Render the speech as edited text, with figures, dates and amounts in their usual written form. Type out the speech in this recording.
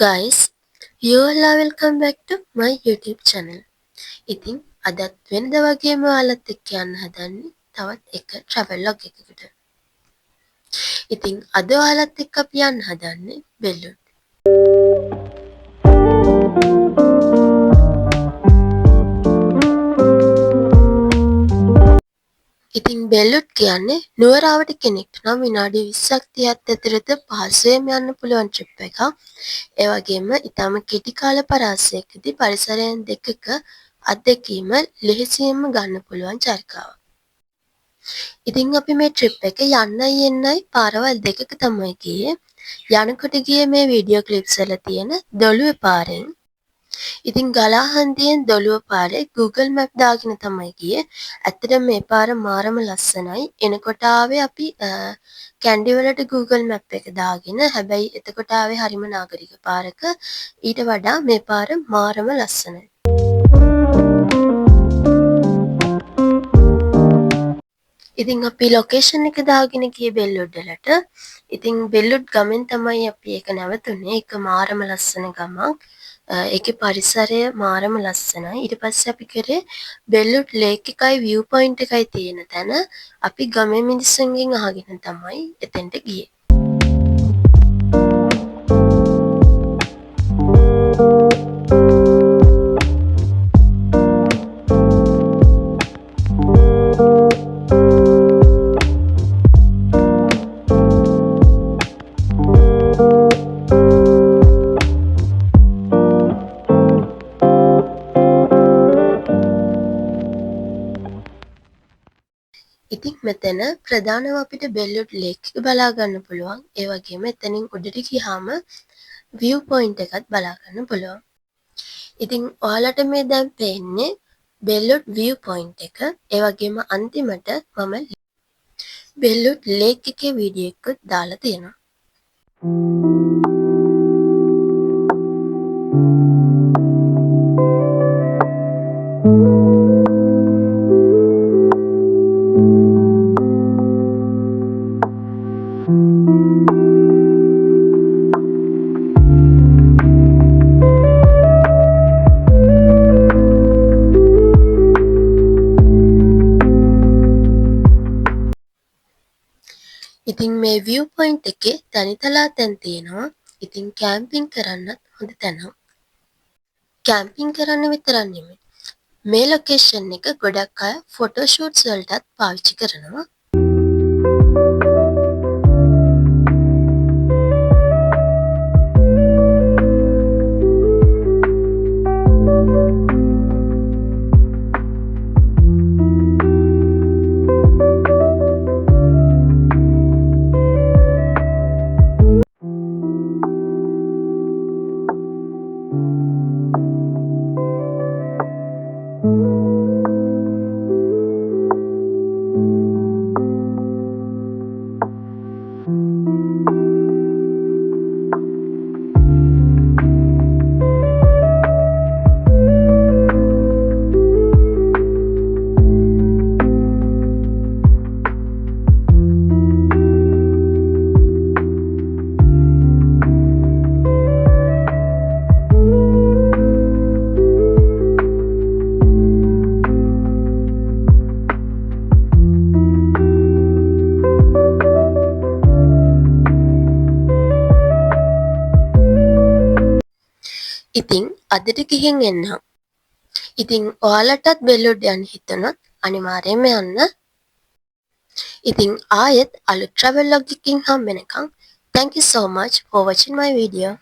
Guys, you all are welcome back to my YouTube channel. ඉතින් අදත් වෙනද වගේම ඔයාලත් එක්ක යන්න හදන්නේ තවත් එක travel log එකකට. ඉතින් අද ඔයාලත් එක්ක අපි යන්න හදන්නේ බෙල්ලුඩ්. ඉතින් බෙල්ලුඩ් කියන්නේ නුවරාවට කෙනෙක්ට නම් විනාඩි 20ක් 30ක් ඇතුළත පහසුවෙන් යන්න පුළුවන් ට්‍රිප් එකක්. ඒ වගේම ඊටම කෙටි කාල පරාසයකදී පරිසරයන් දෙකක අත්දැකීම ලෙහෙසියෙන්ම ගන්න පුළුවන් චරිකාවක්. ඉතින් අපි මේ ට්‍රිප් එක යන්නයි එන්නයි පාරවල් දෙකක තමයි ගියේ. යනකොට ගියේ මේ වීඩියෝ ක්ලිප්ස් වල තියෙන දොළුවේ පාරෙන්. ඉතින් ගලාහන්දියෙන් දොළුව පාරේ Google Map දාගෙන තමයි ගියේ. ඇත්තටම මේ පාර මාරම ලස්සනයි. එනකොට ආවේ අපි කැන්ඩි වලට Google Map එක දාගෙන. හැබැයි එතකොට ආවේ හරිම නාගරික පාරක. ඊට වඩා මේ පාර මාරම ලස්සනයි. ඉතින් අපි ලොකේෂන් එක දාගෙන ගියේ බෙල්ලුඩ් වලට. ඉතින් බෙල්ලුඩ් ගමෙන් තමයි අපි ඒක නැවතුනේ. ඒක මාරම ලස්සන ගමක්. ඒකේ පරිසරය මාරම ලස්සනයි. ඊට පස්සේ අපි කරේ බෙල්ලුඩ් ලේක් එකයි view point එකයි තියෙන තැන අපි ගමේ මිනිස්සුන්ගෙන් අහගෙන තමයි එතෙන්ට ගියේ. ඉතින් මෙතන ප්‍රධානව අපිට බෙල්ලුඩ් ලේක් එක බලා ගන්න පුළුවන්. ඒ වගේම එතනින් උඩට ගියාම view point එකත් බලා ගන්න පුළුවන්. ඉතින් ඔයාලට මේ දැන් පේන්නේ බෙල්ලුඩ් view point එක. ඒ වගේම අන්තිමට මම බෙල්ලුඩ් ලේක් එකේ වීඩියෝ එකක් දාලා තියෙනවා. ඉතින් මේ view point එකේ තනිතලා තැන් තියෙනවා. ඉතින් කැම්පින් කරන්නත් හොඳ තැනක්. කැම්පින් කරන්න විතරක් නෙමෙයි. මේ ලොකේෂන් එක ගොඩක් අය ෆොටෝ ෂූට්ස් වලටත් පාවිච්චි කරනවා. ඉතින් අදට ගිහින් එන්නම්. ඉතින් ඔයාලටත් බෙල්ලුඩ් යන්න හිතුනොත් අනිවාර්යයෙන්ම යන්න. ඉතින් ආයෙත් අලුත් travel log එකකින් හම්බ වෙනකම් thank you so much for watching my video.